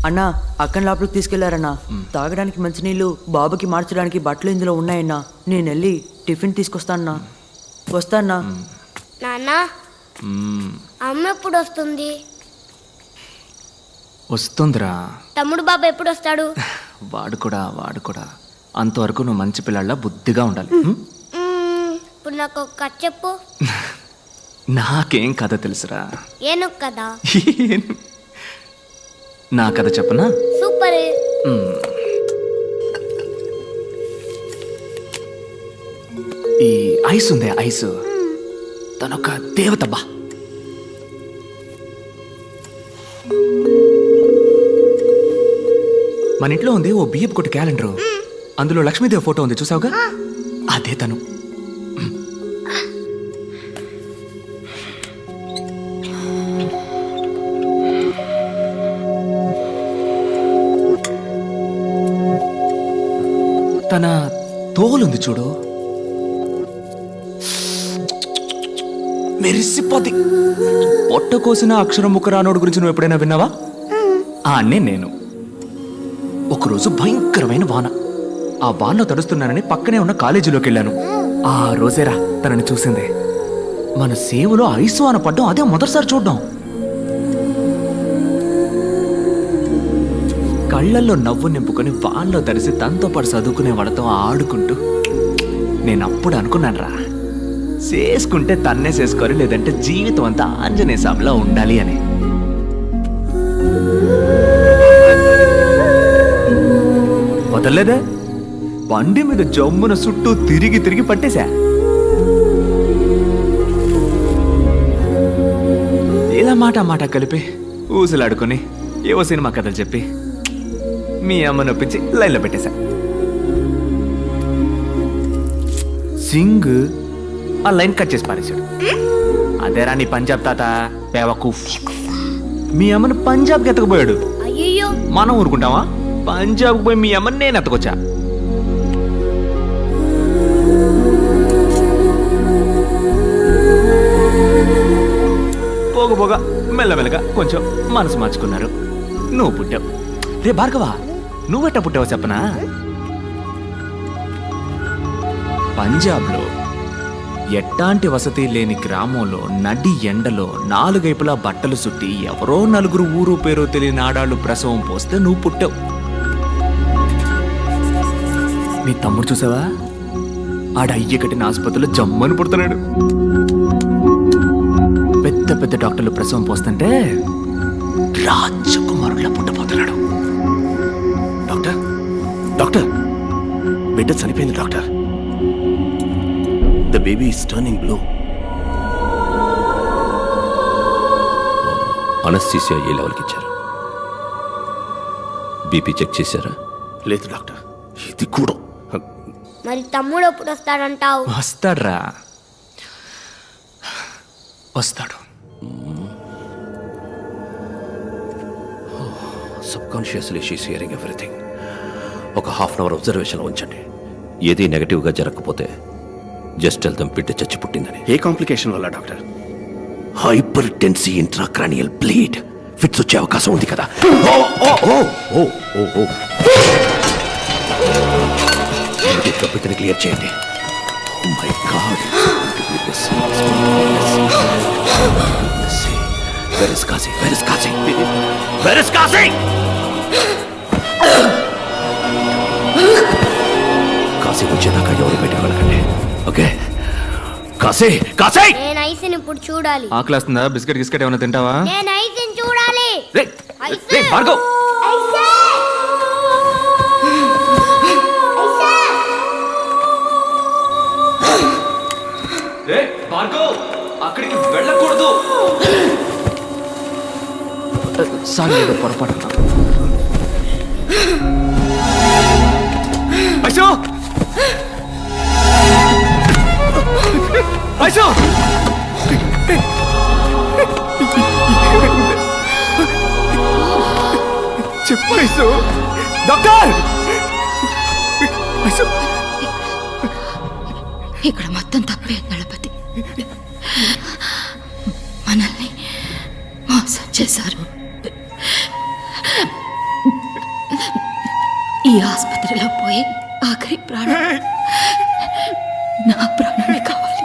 అన్నా అక్కని లోపలికి తీసుకెళ్లారన్నా. తాగడానికి మంచినీళ్ళు, బాబుకి మార్చడానికి బట్టలు ఇందులో ఉన్నాయన్నా. నేను వెళ్ళి టిఫిన్ తీసుకొస్తానన్నా. వస్తానా? నాన్న, అమ్మ ఎప్పుడు వస్తుంది? వస్తుందిరా. తమ్ముడు బాబా ఎప్పుడు వస్తాడు? వాడు కూడా అంతవరకు నువ్వు మంచి పిల్లల బుద్ధిగా ఉండాలి. ఇప్పుడు నాకు ఒక కథ చెప్పు. నాకేం కథ తెలుసురా. ఏను కదా? నా కథ చెప్పనా? సూపర్. ఈ ఐస్ ఉందే, ఐస్ తనొక దేవతబ్బా. మన ఇంట్లో ఉంది ఓ బియ్యపు కొట్టు క్యాలెండరు. అందులో లక్ష్మీదేవి ఫోటో ఉంది, చూసావుగా? అదే తను. తన తోలుంది చూడు, మెరిసిపోద్ది. పొట్ట కోసిన అక్షరం ముక్క రానోడు గురించి నువ్వు ఎప్పుడైనా విన్నావా? నేను ఒకరోజు భయంకరమైన వాన. ఆ వానలో తడుస్తున్నానని పక్కనే ఉన్న కాలేజీలోకి వెళ్ళాను. ఆ రోజేరా తనని చూసింది. మన సేవలో ఐసు వాన పడ్డం అదే మొదటిసారి చూడ్డం. కళ్ళల్లో నవ్వు నింపుకొని వానలో తడిసి తనతో పాటు చదువుకునే వాళ్ళతో ఆడుకుంటూ నేనప్పుడు అనుకున్నాను రా, చేసుకుంటే తన్నే చేసుకోవాలి, లేదంటే జీవితం అంతా ఆంజనేయ స్వామిలా ఉండాలి అని. వదలలేదే, బండి మీద జమ్మున చుట్టూ తిరిగి పట్టేశా. ఇలా మాట కలిపి ఊసులాడుకొని ఏవో సినిమా కథలు చెప్పి మీ అమ్మ నొప్పించి లైన్లో పెట్టేశా. సింగ్ ఆ లైన్ కట్ చేసి పారేశాడు. అదేరా నీ పంజాబ్ తాత బేవకూఫ్. మీ అమ్మను పంజాబ్కి ఎత్తకపోయాడు. అయ్యో, మనం ఊరుకుంటావా? పంజాబ్కి పోయి మీ అమ్మని నేను ఎత్తకొచ్చా. పోగా మెల్లమెల్లగా కొంచెం మనసు మార్చుకున్నారు. నువ్వు పుట్టావు. రే భార్గవా, నువ్వెట్టా పుట్టావో చెప్పనా? పంజాబ్లో ఎట్టాంటి వసతి లేని గ్రామంలో నడి ఎండలో 4 వైపులా బట్టలు చుట్టి ఎవరో 4 ఊరు పేరో తెలియని ఆడాళ్ళు ప్రసవం పోస్తే నువ్వు పుట్టావు. నీ తమ్ముడు చూసావా? ఆడ అయ్య కట్టిన ఆసుపత్రిలో జమ్మని పుడుతున్నాడు. పెద్ద డాక్టర్లు ప్రసవం పోస్తుంటే రాజకుమారులా పుట్టబోతున్నాడు. డాక్టర్, బిడ్డ చనిపోయింది doctor. The baby is turning blue. Anaesthesia ఏ లెవెల్కి ఇచ్చారు? బీపీ చెక్ చేశారా? లేదు డాక్టర్, ఇది కూడా. మరి తమ్ముడు ఎప్పుడు వస్తాడంటావు? వస్తాడు. Subconsciously she's hearing everything. ఒక హాఫ్ అన్ అవర్ అబ్జర్వేషన్ ఉంచండి. ఏది నెగటివ్గా జరగకపోతే జస్ట్ టెల్ దెమ్ బిడ్డ చచ్చి పుట్టిందని. ఏ కాంప్లికేషన్ వల్ల doctor? Hypertensive intracranial bleed. Fits వచ్చే అవకాశం ఉంది కదా. బిడ్డని క్లియర్ చేయండి. Oh my God, where is Kashi? Kashi వచ్చేదాకా ఎవరు బయటకు వెళ్ళకండి, ఓకే? కాశీ నేను ఐస్ని ఇప్పుడు చూడాలి. ఆకలేస్తుందా? బిస్కెట్ గిస్కెట్ ఏమైనా తింటావా? నేను ఐస్ని చూడాలి. భార్గవ్, అక్కడికి వెళ్ళకూడదు. సారీ, పొరపాటు. చెప్పు డాక్టర్. ఇక్కడ మొత్తం తప్పే దళపతి. మనల్ని మోసం చేశారు. ఆసుపత్రిలో పోయి ఆఖరి ప్రాణం నా ప్రాణమే కావాలి.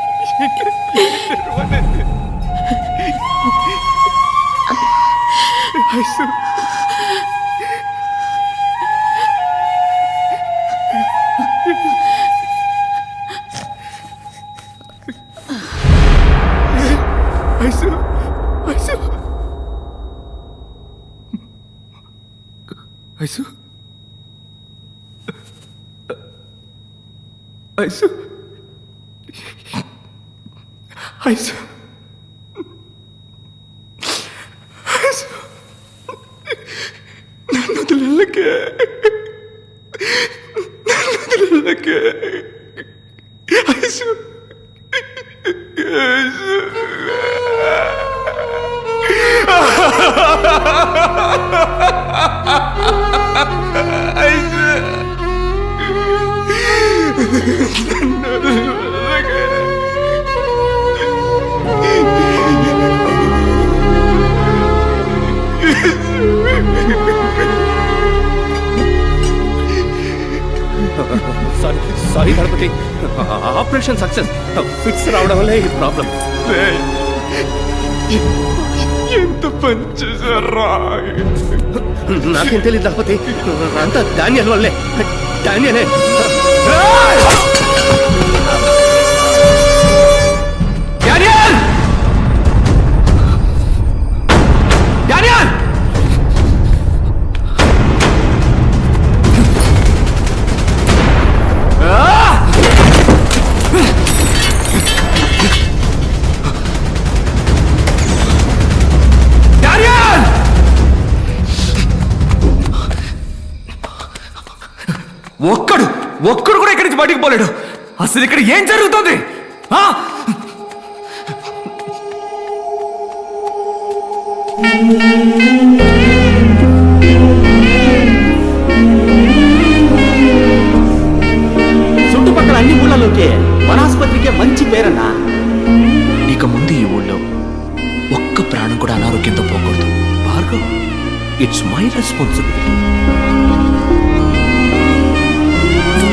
ఐసు ఐసు ఐసు నన్ను వదిలేళ్ళకే Aisu sorry Ganapati, operation success. Fits రావడం వల్లే ఈ ప్రాబ్లం. ఎంత పని చేశారా? నాకేం తెలియదు గణపతి, అంతా డానియల్ వల్లే. డానియలే. డానియల్! డానియల్! డానియల్! ఒక్కడు కూడా ఇక్కడి నుంచి బయటికి పోలేడు. అసలు ఇక్కడ ఏం జరుగుతుంది? ఆ? చుట్టుపక్కల అన్ని ఊళ్ళలోకే వనాస్పత్రికే మంచి పేరన్నా. ఇక ముందు ఈ ఊళ్ళో ఒక్క ప్రాణం కూడా అనారోగ్యంతో పోకూడదు. Bhargav, it's my responsibility.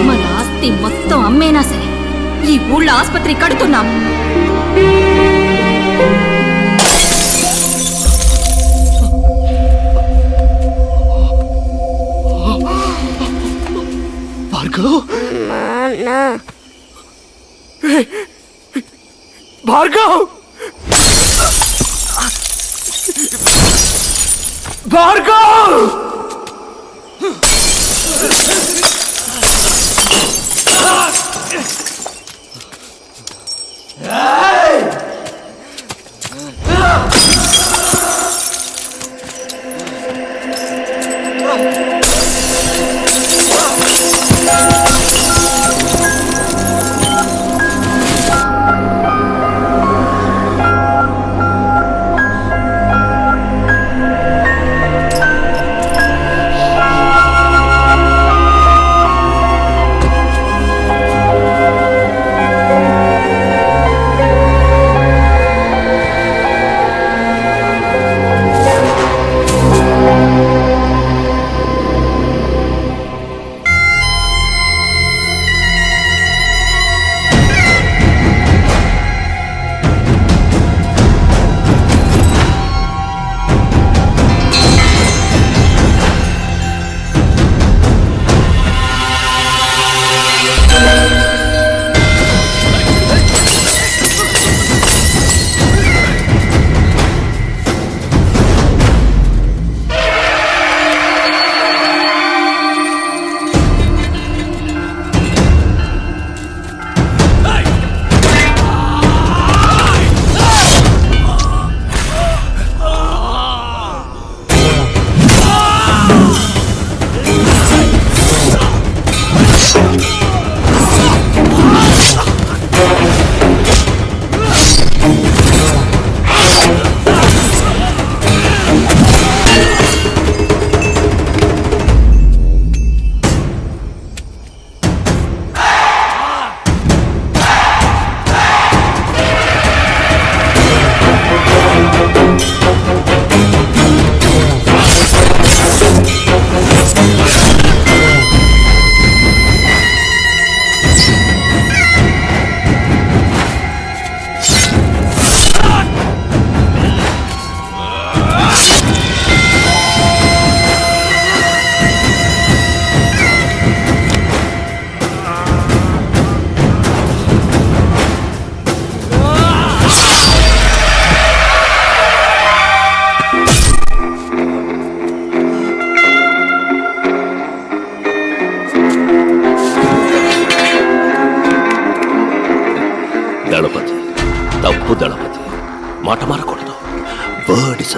మన ఆస్తి మొత్తం అమ్మేనా సరే ఈ ఊళ్ళో ఆసుపత్రి కడుతున్నాం. భార్గవ్! భార్గవ్! భార్గవ్!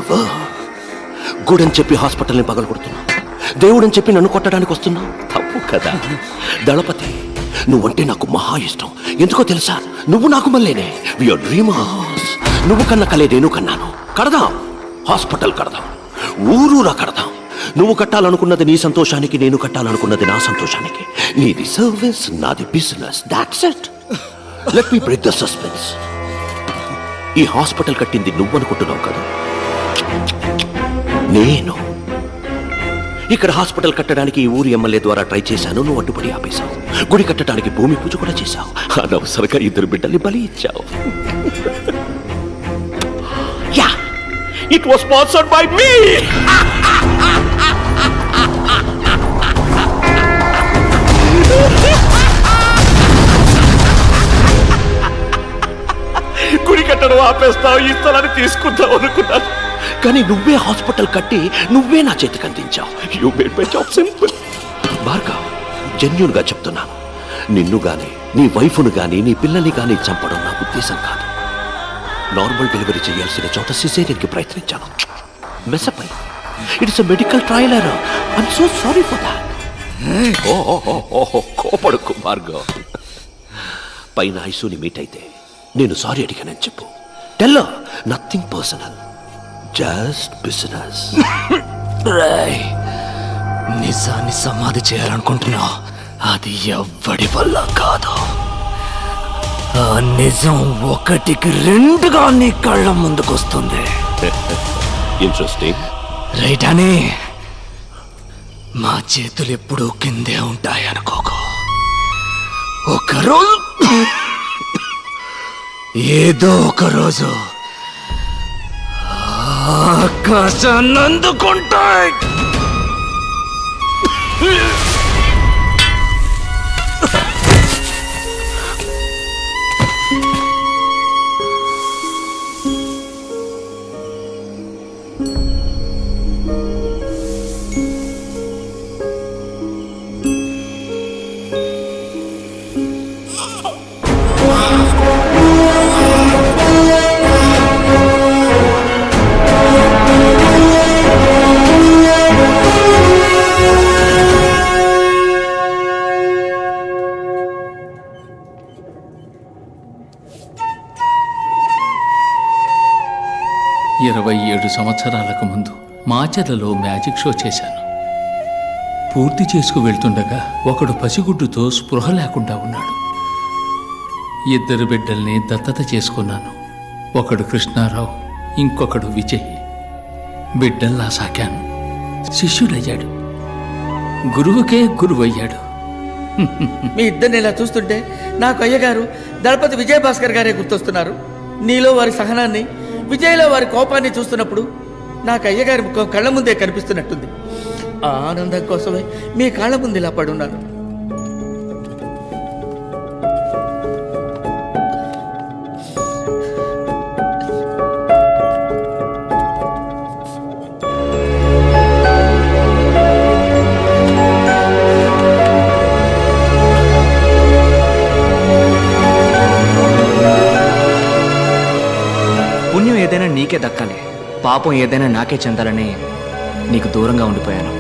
నెవర్. గుడని చెప్పి హాస్పిటల్ని పగలగొడుతున్నావు, దేవుడని చెప్పి నన్ను కొట్టడానికి వస్తున్నావు. తప్పు కదా దళపతి. నువ్వంటే నాకు మహా ఇష్టం. ఎందుకో తెలుసా? నువ్వు నాకు మళ్ళీనే. Your dreamers. నువ్వు కన్న కలే నేను కన్నాను. కడదాం, హాస్పిటల్ కడదాం, ఊరూరా కడదాం. నువ్వు కట్టాలనుకున్నది నీ సంతోషానికి, నేను కట్టాలనుకున్నది నా సంతోషానికి. నీది సర్వీస్, నాది business. That's it. Let me break the suspense. ఈ హాస్పిటల్ కట్టింది నువ్వు అనుకుంటున్నావు కదా, నేను. ఇక్కడ హాస్పిటల్ కట్టడానికి ఈ ఊరి ఎమ్మెల్యే ద్వారా ట్రై చేశాను, నువ్వు అడ్డుపడి ఆపేశావు. గుడి కట్టడానికి భూమి పూజ కూడా చేశావు. అనవసరంగా 2 బిడ్డల్ని బలి ఇచ్చావు. Yeah, it was sponsored by me. గుడి కట్టడం ఆపేస్తావు, ఈ స్థలాన్ని తీసుకుంటావు అనుకున్నాను. కానీ నువ్వే హాస్పిటల్ కట్టి నువ్వే నా చేతికి అందించావు. You made my job simple. Bhargav, genuine గా చెప్తున్నాను, నిన్ను గాని, నీ వైఫ్ను గాని, నీ పిల్లల్ని గాని చంపడం నా ఉద్దేశం కాదు. నార్మల్ డెలివరీ చేయాల్సిన చోట సిజేరియన్కి ప్రయత్నించాను. మెసప్ అయ్యి. It's a medical trial error. I'm so sorry for that. కోపడుకు భార్గవ్. పైన ఐసూని మీట్ అయితే నేను సారీ అడిగానని చెప్పు. Tell nothing personal, just business. నిజాన్ని సమాధి చేయాలనుకుంటున్నావు, అది ఎవ్వడి వల్ల కాదు. ఆ నిజం 1కి 2గా నీ కళ్ళ ముందుకొస్తుంది. ఇంట్రెస్టింగ్. రైట్ అని మా చేతులు ఎప్పుడూ కిందే ఉంటాయి అనుకోకు. ఒకరోజు ఏదో ఒక రోజు ఆకాశాన్ని అందుకుంటాయి. సంవత్సరాలకు ముందు మాచర్లలో మ్యాజిక్ షో చేశాను. పూర్తి చేసుకు వెళ్తుండగా ఒకడు పసిగుడ్డుతో స్పృహ లేకుండా ఉన్నాడు. 2 బిడ్డల్ని దత్తత చేసుకున్నాను. ఒకడు కృష్ణారావు, ఇంకొకడు విజయ్. బిడ్డల్లా సాకాను. శిష్యుడయ్యాడు, గురువుకే గురువయ్యాడు. మీ ఇద్దరిని ఇలా చూస్తుంటే నాకు అయ్యగారు దళపతి విజయభాస్కర్ గారే గుర్తొస్తున్నారు. నీలో వారి సహనాన్ని, విజయ్లో వారి కోపాన్ని చూస్తున్నప్పుడు నాకు అయ్యగారి ముఖం కళ్ళ ముందే కనిపిస్తున్నట్టుంది. ఆ ఆనందం కోసమే మీ కాళ్ళ ముందు ఇలా పడున్నాను. పుణ్యం ఏదైనా నీకే దక్కాలి, పాపం ఏదైనా నాకే చెందాలని నీకు దూరంగా ఉండిపోయాను.